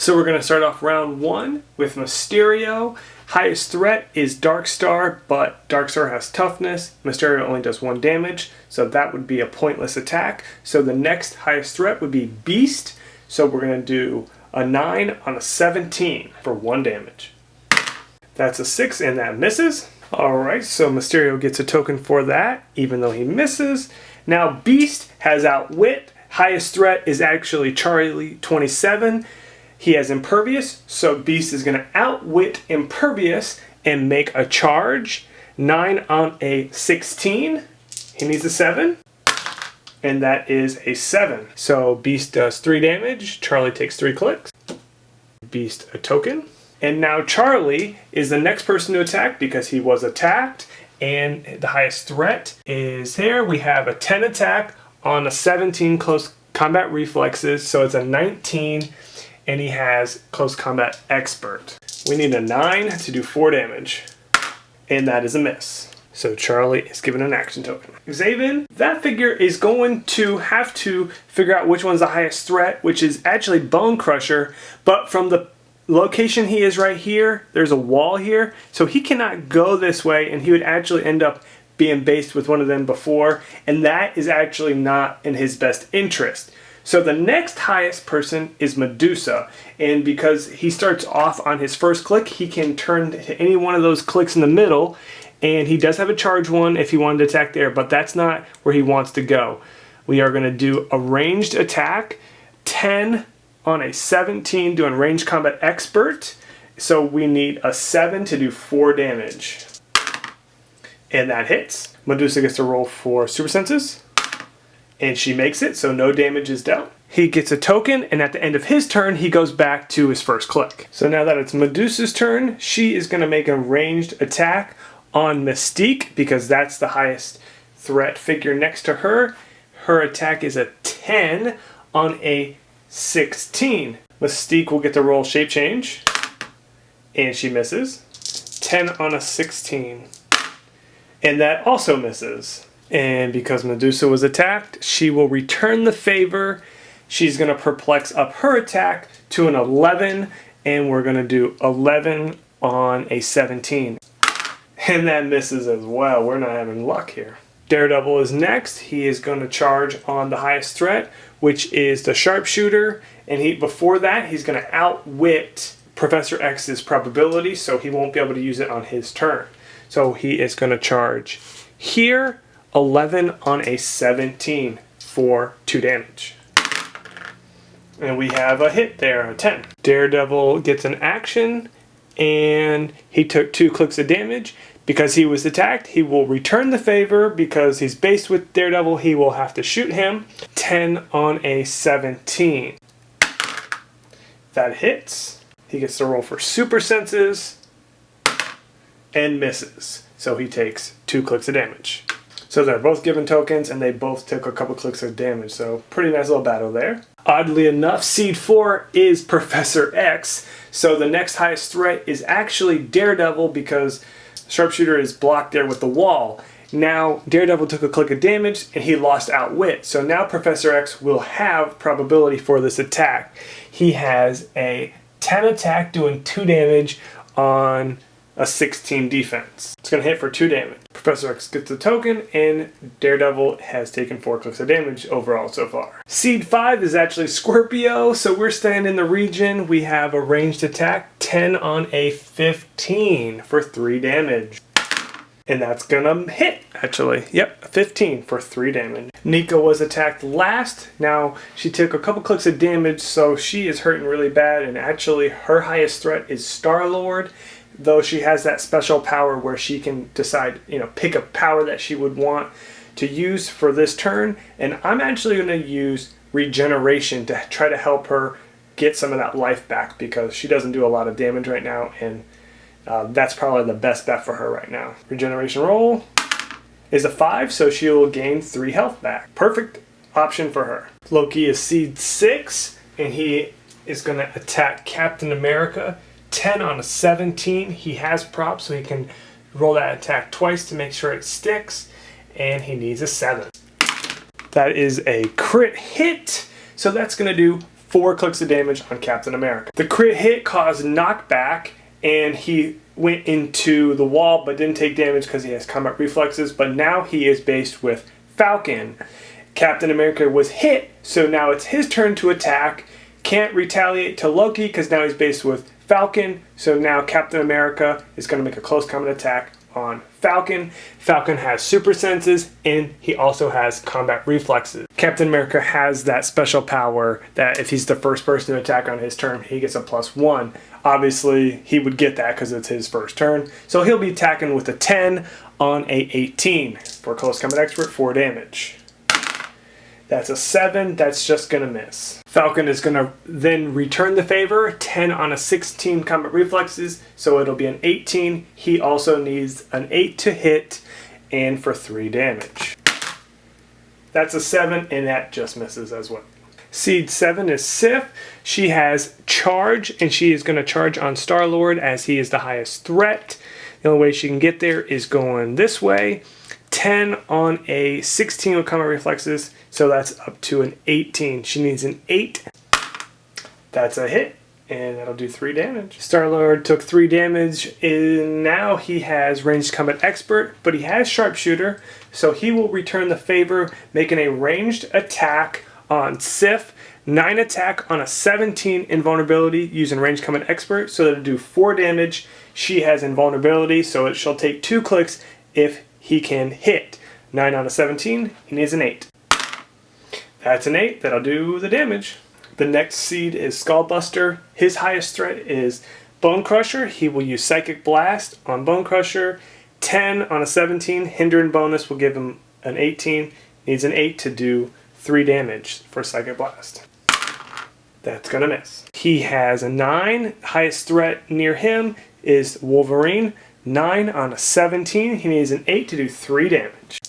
So we're going to start off round 1 with Mysterio. Highest threat is Darkstar, but Darkstar has toughness. Mysterio only does 1 damage, so that would be a pointless attack. So the next highest threat would be Beast. So we're going to do a 9 on a 17 for 1 damage. That's a 6 and that misses. Alright, so Mysterio gets a token for that, even though he misses. Now Beast has outwit. Highest threat is actually Charlie 27. He has Impervious, so Beast is going to outwit Impervious and make a charge. 9 on a 16. He needs a 7. And that is a 7. So Beast does 3 damage. Charlie takes 3 clicks. Beast a token. And now Charlie is the next person to attack because he was attacked. And the highest threat is here. We have a 10 attack on a 17 close combat reflexes. So it's a 19. And he has Close Combat Expert. We need a 9 to do 4 damage. And that is a miss. So Charlie is given an action token. Xavier, that figure is going to have to figure out which one's the highest threat, which is actually Bone Crusher. But from the location he is right here, there's a wall here. So he cannot go this way, and he would actually end up being based with one of them before. And that is actually not in his best interest. So the next highest person is Medusa, and because he starts off on his first click, he can turn to any one of those clicks in the middle, and he does have a charge one if he wanted to attack there, but that's not where he wants to go. We are going to do a ranged attack, 10 on a 17 doing ranged combat expert, so we need a 7 to do 4 damage. And that hits. Medusa gets to roll for super senses. And she makes it, so no damage is dealt. He gets a token, and at the end of his turn, he goes back to his first click. So now that it's Medusa's turn, she is going to make a ranged attack on Mystique, because that's the highest threat figure next to her. Her attack is a 10 on a 16. Mystique will get to roll shape change, and she misses. 10 on a 16. And that also misses. And because Medusa was attacked, she will return the favor. She's going to perplex up her attack to an 11, and we're going to do 11 on a 17. And that misses as well. We're not having luck here. Daredevil is next. He is going to charge on the highest threat, which is the sharpshooter. And before that, he's going to outwit Professor X's probability, so he won't be able to use it on his turn. So he is going to charge here. 11 on a 17 for 2 damage. And we have a hit there, a 10. Daredevil gets an action, and he took 2 clicks of damage. Because he was attacked, he will return the favor. Because he's based with Daredevil, he will have to shoot him. 10 on a 17. That hits. He gets to roll for super senses and misses. So he takes 2 clicks of damage. So they're both given tokens, and they both took a couple clicks of damage. So pretty nice little battle there. Oddly enough, Seed 4 is Professor X. So the next highest threat is actually Daredevil, because Sharpshooter is blocked there with the wall. Now Daredevil took a click of damage, and he lost outwit. So now Professor X will have probability for this attack. He has a 10 attack doing 2 damage on a 16 defense. It's going to hit for 2 damage. Professor X gets a token, and Daredevil has taken 4 clicks of damage overall so far. Seed 5 is actually Scorpio, so we're staying in the region. We have a ranged attack, 10 on a 15 for 3 damage. And that's gonna hit, actually. Yep, 15 for 3 damage. Nika was attacked last. Now, she took a couple clicks of damage, so she is hurting really bad, and actually her highest threat is Star-Lord. Though she has that special power where she can decide, pick a power that she would want to use for this turn. And I'm actually going to use regeneration to try to help her get some of that life back, because she doesn't do a lot of damage right now, and that's probably the best bet for her right now. Regeneration roll is a 5, so she will gain 3 health back. Perfect option for her. Loki is Seed 6, and he is going to attack Captain America. 10 on a 17. He has props, so he can roll that attack twice to make sure it sticks, and he needs a 7. That is a crit hit, so that's going to do 4 clicks of damage on Captain America. The crit hit caused knockback, and he went into the wall but didn't take damage because he has combat reflexes, but now he is based with Falcon. Captain America was hit, so now it's his turn to attack. Can't retaliate to Loki because now he's based with Falcon, so now Captain America is going to make a close combat attack on Falcon. Falcon has super senses, and he also has combat reflexes. Captain America has that special power that if he's the first person to attack on his turn, he gets a +1. Obviously, he would get that because it's his first turn. So he'll be attacking with a 10 on a 18. For Close Combat Expert, 4 damage. That's a 7. That's just going to miss. Falcon is going to then return the favor. 10 on a 16 combat reflexes, so it'll be an 18. He also needs an 8 to hit, and for 3 damage. That's a 7, and that just misses as well. Seed 7 is Sif. She has charge, and she is going to charge on Star-Lord as he is the highest threat. The only way she can get there is going this way. 10 on a 16 with combat reflexes, so that's up to an 18. She needs an 8. That's a hit, and that'll do 3 damage. Star-Lord took 3 damage, and now he has ranged combat expert, but he has sharpshooter, so he will return the favor, making a ranged attack on Sif. 9 attack on a 17 invulnerability using ranged combat expert, so that'll do 4 damage. She has invulnerability, so it shall take 2 clicks if he can hit. 9 on a 17, he needs an 8. That's an 8, that'll do the damage. The next seed is Skullbuster. His highest threat is Bone Crusher. He will use Psychic Blast on Bone Crusher. 10 on a 17, hinder and bonus will give him an 18. Needs an 8 to do 3 damage for Psychic Blast. That's gonna miss. He has a 9. Highest threat near him is Wolverine. 9 on a 17. He needs an 8 to do 3 damage.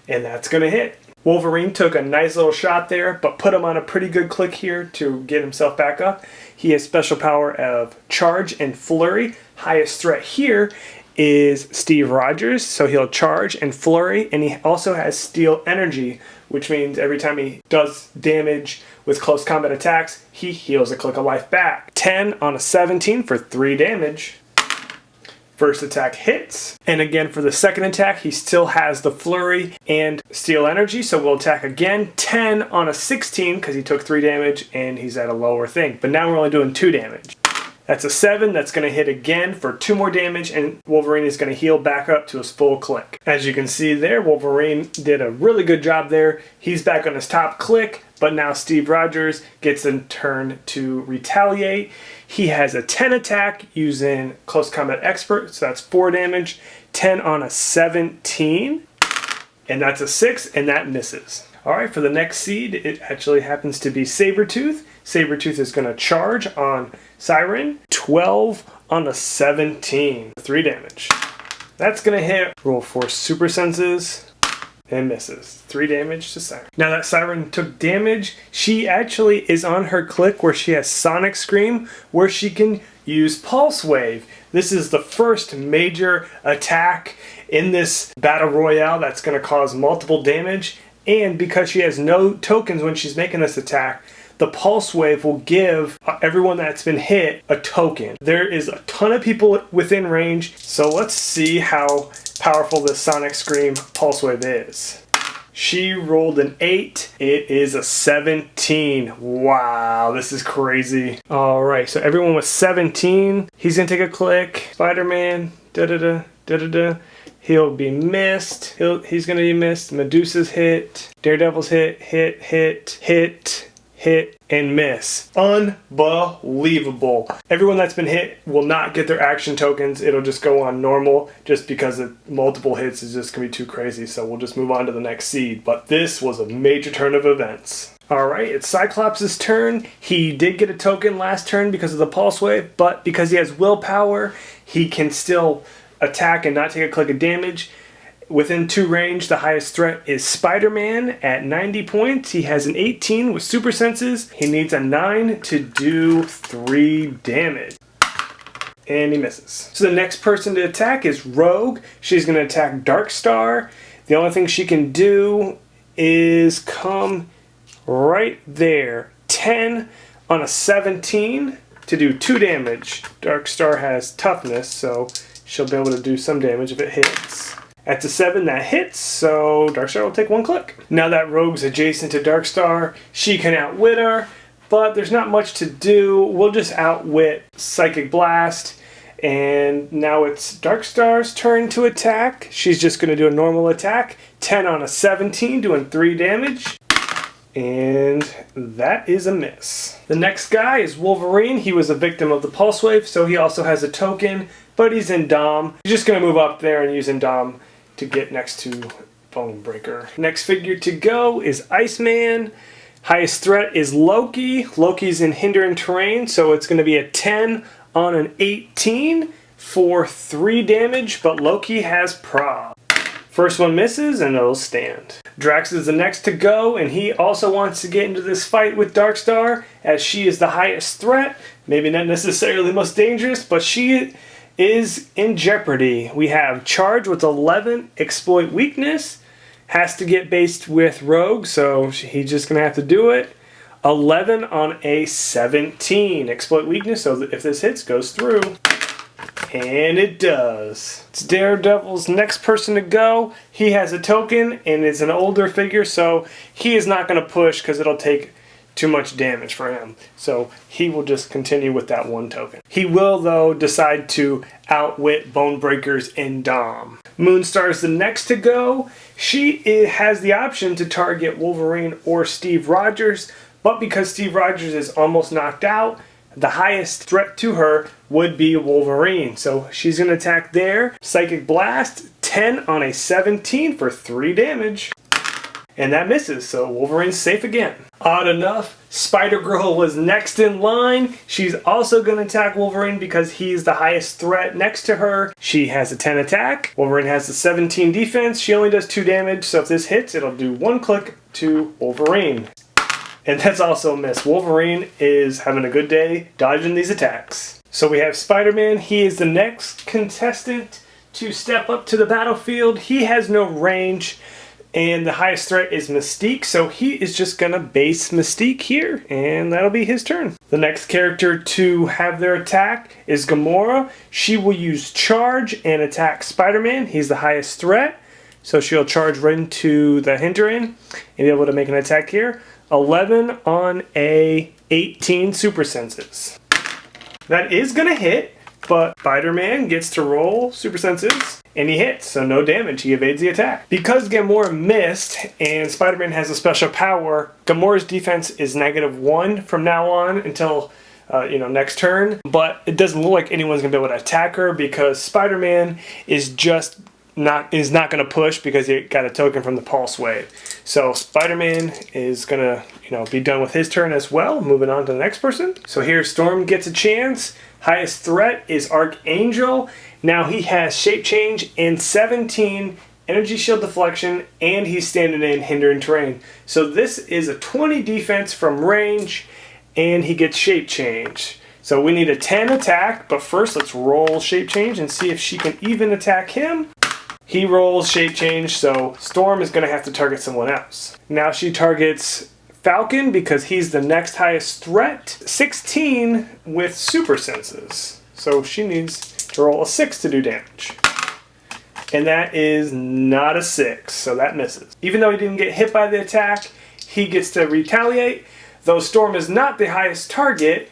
And that's going to hit. Wolverine took a nice little shot there, but put him on a pretty good click here to get himself back up. He has special power of charge and flurry. Highest threat here is Steve Rogers, so he'll charge and flurry, and he also has steel energy, which means every time he does damage with close combat attacks, he heals a click of life back. 10 on a 17 for 3 damage. First attack hits, and again for the second attack he still has the flurry and steel energy, so we'll attack again. 10 on a 16 because he took 3 damage and he's at a lower thing, but now we're only doing 2 damage. That's a 7, that's going to hit again for 2 more damage, and Wolverine is going to heal back up to his full click. As you can see there, Wolverine did a really good job there. He's back on his top click, but now Steve Rogers gets a turn to retaliate. He has a 10 attack using Close Combat Expert, so that's 4 damage. 10 on a 17, and that's a 6, and that misses. Alright, for the next seed, it actually happens to be Sabretooth. Sabretooth is going to charge on Siren. 12 on a 17. 3 damage. That's going to hit. Roll 4 super senses. And misses. 3 damage to Siren. Now that Siren took damage, she actually is on her click where she has Sonic Scream, where she can use Pulse Wave. This is the first major attack in this Battle Royale that's going to cause multiple damage. And because she has no tokens when she's making this attack, the Pulse Wave will give everyone that's been hit a token. There is a ton of people within range, so let's see how powerful this Sonic Scream Pulse Wave is. She rolled an 8. It is a 17. Wow, this is crazy. Alright, so everyone was 17. He's gonna take a click. Spider-Man, da-da-da, da-da-da. He'll be missed. He's gonna be missed. Medusa's hit. Daredevil's hit, hit, hit, hit, hit, and miss. Unbelievable. Everyone that's been hit will not get their action tokens. It'll just go on normal just because of multiple hits is just going to be too crazy. So we'll just move on to the next seed. But this was a major turn of events. Alright, it's Cyclops' turn. He did get a token last turn because of the Pulse Wave, but because he has willpower, he can still attack and not take a click of damage. Within 2 range, the highest threat is Spider-Man at 90 points. He has an 18 with super senses. He needs a 9 to do 3 damage. And he misses. So the next person to attack is Rogue. She's going to attack Darkstar. The only thing she can do is come right there. 10 on a 17 to do 2 damage. Darkstar has toughness, so she'll be able to do some damage if it hits. At the 7, that hits, so Darkstar will take 1 click. Now that Rogue's adjacent to Darkstar, she can outwit her, but there's not much to do. We'll just outwit Psychic Blast, and now it's Darkstar's turn to attack. She's just going to do a normal attack. 10 on a 17, doing 3 damage. And that is a miss. The next guy is Wolverine. He was a victim of the Pulse Wave, so he also has a token, but he's in Dom. He's just going to move up there and use in Dom to get next to Bone Breaker. Next figure to go is Iceman. Highest threat is Loki. Loki's in hindering terrain, so it's going to be a 10 on an 18 for 3 damage, but Loki has prob. First one misses and it'll stand. Drax is the next to go, and he also wants to get into this fight with Darkstar, as she is the highest threat. Maybe not necessarily the most dangerous, but she is in jeopardy. We have Charge with 11, Exploit Weakness. Has to get based with Rogue, so he's just going to have to do it. 11 on a 17. Exploit Weakness, so if this hits, goes through. And it does. It's Daredevil's next person to go. He has a token and is an older figure, so he is not going to push because it'll take too much damage for him. So he will just continue with that 1 token. He will, though, decide to outwit Bone Breakers in Dom. Moonstar is the next to go. She has the option to target Wolverine or Steve Rogers, but because Steve Rogers is almost knocked out, the highest threat to her would be Wolverine. So she's going to attack there. Psychic Blast, 10 on a 17 for 3 damage. And that misses, so Wolverine's safe again. Odd enough, Spider-Girl was next in line. She's also going to attack Wolverine because he's the highest threat next to her. She has a 10 attack. Wolverine has a 17 defense. She only does 2 damage, so if this hits, it'll do 1 click to Wolverine. And that's also a miss. Wolverine is having a good day dodging these attacks. So we have Spider-Man. He is the next contestant to step up to the battlefield. He has no range, and the highest threat is Mystique, so he is just going to base Mystique here, and that'll be his turn. The next character to have their attack is Gamora. She will use Charge and attack Spider-Man. He's the highest threat, so she'll charge right into the hindering and be able to make an attack here. 11 on a 18 super senses. That is going to hit, but Spider-Man gets to roll super senses, and he hits, so no damage. He evades the attack. Because Gamora missed, and Spider-Man has a special power, Gamora's defense is -1 from now on until next turn. But it doesn't look like anyone's going to be able to attack her because Spider-Man is not going to push because he got a token from the Pulse Wave. So Spider-Man is going to be done with his turn as well. Moving on to the next person. So here Storm gets a chance. Highest threat is Archangel. Now he has Shape Change and 17 Energy Shield Deflection, and he's standing in hindering terrain. So this is a 20 defense from range, and he gets Shape Change. So we need a 10 attack, but first let's roll Shape Change and see if she can even attack him. He rolls Shape Change, so Storm is going to have to target someone else. Now she targets Falcon because he's the next highest threat. 16 with super senses. So she needs to roll a 6 to do damage. And that is not a 6, so that misses. Even though he didn't get hit by the attack, he gets to retaliate. Though Storm is not the highest target,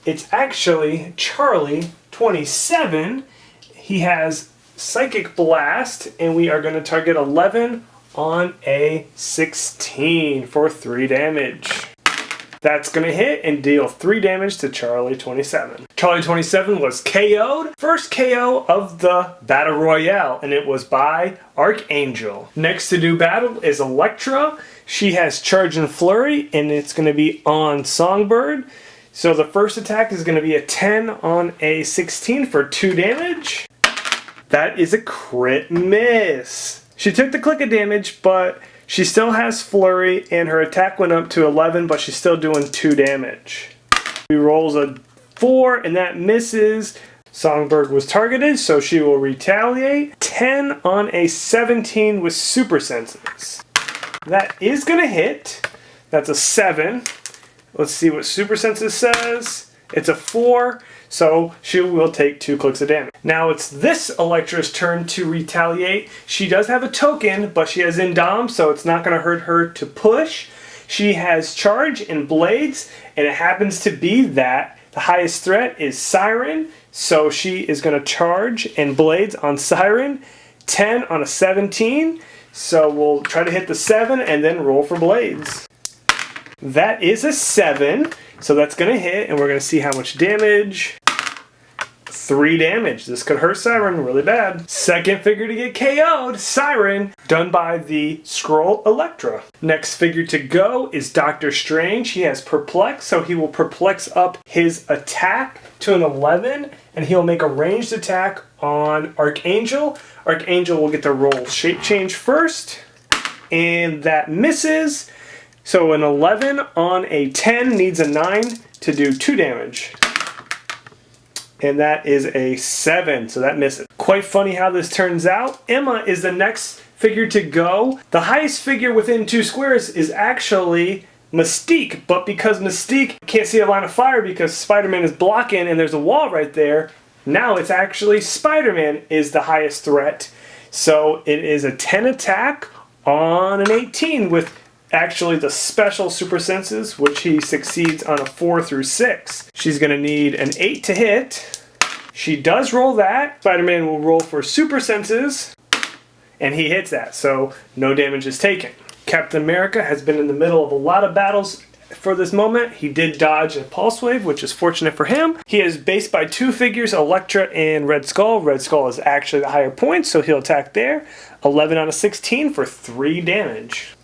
it's actually Charlie, 27. He has Psychic Blast, and we are going to target 11 on a 16 for 3 damage. That's going to hit and deal 3 damage to Charlie 27. Charlie 27 was KO'd. First KO of the Battle Royale, and it was by Archangel. Next to do battle is Elektra. She has Charge and Flurry, and it's going to be on Songbird. So the first attack is going to be a 10 on a 16 for 2 damage. That is a crit miss. She took the click of damage, but she still has Flurry, and her attack went up to 11, but she's still doing 2 damage. She rolls a 4, and that misses. Songbird was targeted, so she will retaliate. 10 on a 17 with super senses. That is going to hit. That's a 7. Let's see what Super Senses says. It's a 4, so she will take 2 clicks of damage. Now it's this Elektra's turn to retaliate. She does have a token, but she has Indom, so it's not going to hurt her to push. She has Charge and Blades, and it happens to be that the highest threat is Siren, so she is going to Charge and Blades on Siren. 10 on a 17, so we'll try to hit the 7 and then roll for Blades. That is a 7, so that's going to hit, and we're going to see how much damage. 3 damage. This could hurt Siren really bad. Second figure to get KO'd, Siren, done by the Skrull Elektra. Next figure to go is Doctor Strange. He has Perplex, so he will perplex up his attack to an 11, and he'll make a ranged attack on Archangel. Archangel will get to roll shape change first, and that misses. So an 11 on a 10 needs a 9 to do 2 damage. And that is a 7, so that misses. Quite funny how this turns out. Emma is the next figure to go. The highest figure within 2 squares is actually Mystique, but because Mystique can't see a line of fire because Spider-Man is blocking and there's a wall right there, now it's actually Spider-Man is the highest threat. So it is a 10 attack on an 18 with actually the special super senses, which he succeeds on a 4 through 6. She's going to need an 8 to hit. She does roll that. Spider-Man will roll for super senses, and he hits that, so no damage is taken. Captain America has been in the middle of a lot of battles for this moment. He did dodge a pulse wave, which is fortunate for him. He is based by 2 figures, Elektra and Red Skull. Red Skull is actually the higher point, so he'll attack there. 11 on a 16 for 3 damage.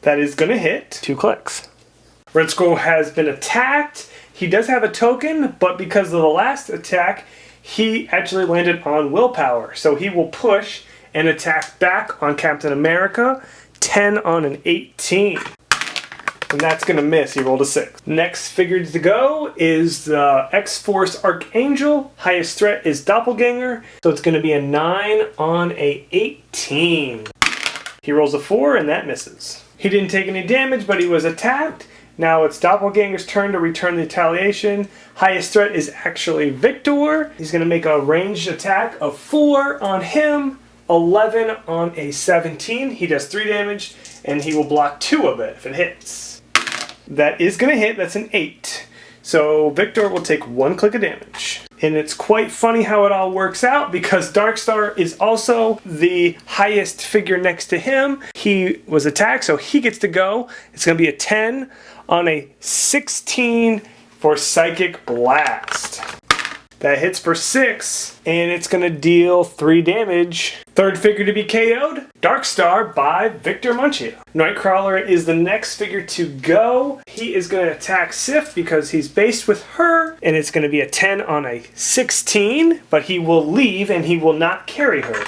That is going to hit 2 clicks. Red Skull has been attacked. He does have a token, but because of the last attack, he actually landed on willpower. So he will push and attack back on Captain America. 10 on an 18. And that's going to miss. He rolled a 6. Next figure to go is the X-Force Archangel. Highest threat is Doppelganger. So it's going to be a 9 on a 18. He rolls a 4 and that misses. He didn't take any damage, but he was attacked. Now it's Doppelganger's turn to return the retaliation. Highest threat is actually Victor. He's going to make a ranged attack of 4 on him. 11 on a 17. He does 3 damage, and he will block 2 of it if it hits. That is going to hit. That's an 8. So Victor will take 1 click of damage. And it's quite funny how it all works out because Darkstar is also the highest figure next to him. He was attacked, so he gets to go. It's going to be a 10 on a 16 for Psychic Blast. That hits for 6, and it's going to deal 3 damage. Third figure to be KO'd, Darkstar by Victor Munchia. Nightcrawler is the next figure to go. He is going to attack Sif because he's based with her, and it's going to be a 10 on a 16, but he will leave and he will not carry her.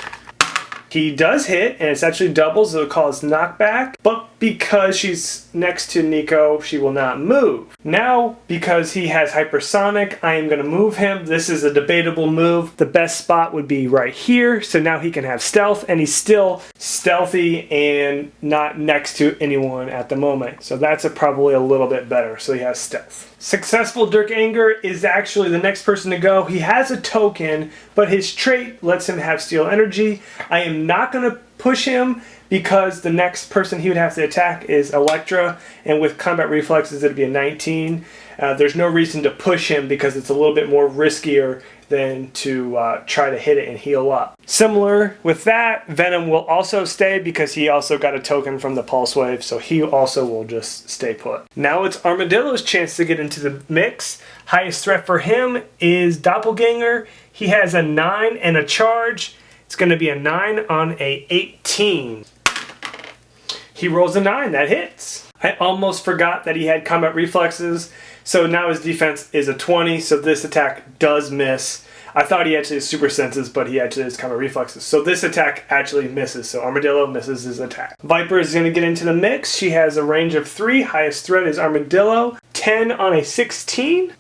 He does hit, and it's actually doubles, so it'll cause knockback, but because she's next to Nico, she will not move. Now, because he has hypersonic, I am going to move him. This is a debatable move. The best spot would be right here, so now he can have stealth, and he's still stealthy and not next to anyone at the moment. So that's probably a little bit better, so he has stealth. Successful Dirk Anger is actually the next person to go. He has a token, but his trait lets him have Steel Energy. I am not going to push him because the next person he would have to attack is Elektra, and with combat reflexes it'd be a 19. There's no reason to push him because it's a little bit more riskier than to try to hit it and heal up. Similar with that, Venom will also stay because he also got a token from the Pulse Wave, so he also will just stay put. Now it's Armadillo's chance to get into the mix. Highest threat for him is Doppelganger. He has a 9 and a charge. It's going to be a 9 on a 18. He rolls a 9. That hits. I almost forgot that he had combat reflexes, so now his defense is a 20, so this attack does miss. I thought he actually has super senses, but he actually has combat reflexes. So this attack actually misses, so Armadillo misses his attack. Viper is going to get into the mix. She has a range of 3. Highest threat is Armadillo. 10 on a 16.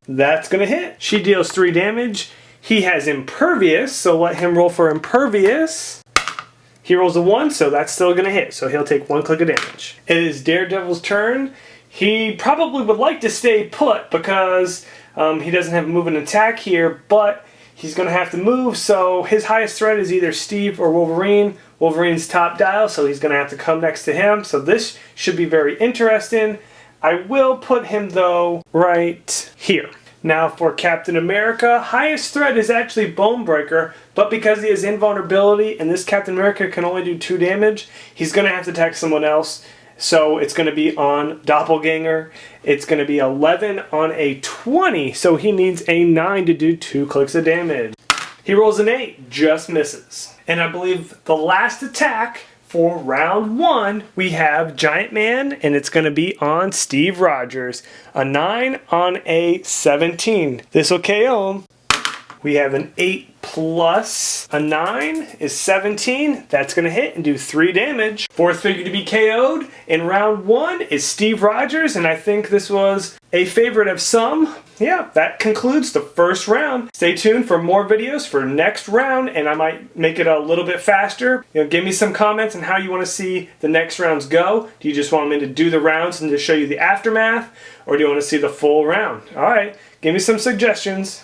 That's going to hit. She deals 3 damage. He has Impervious, so let him roll for Impervious. He rolls a 1, so that's still going to hit, so he'll take 1 click of damage. It is Daredevil's turn He probably would like to stay put because he doesn't have a move and attack here, but he's going to have to move, so his highest threat is either Steve or Wolverine. Wolverine's top dial, so he's going to have to come next to him, so this should be very interesting. I will put him, though, right here. Now for Captain America, highest threat is actually Bonebreaker, but because he has invulnerability and this Captain America can only do 2 damage, he's going to have to attack someone else. So it's going to be on Doppelganger. It's going to be 11 on a 20, so he needs a 9 to do 2 clicks of damage. He rolls an 8, just misses. And I believe the last attack for round 1, we have Giant Man, and it's going to be on Steve Rogers. A 9 on a 17. This will KO him. We have an 8 plus a 9 is 17. That's going to hit and do 3 damage. Fourth figure to be KO'd in round 1 is Steve Rogers, and I think this was a favorite of some. Yeah, that concludes the first round. Stay tuned for more videos for next round, and I might make it a little bit faster. Give me some comments on how you want to see the next rounds go. Do you just want me to do the rounds and to show you the aftermath, or do you want to see the full round? All right, give me some suggestions.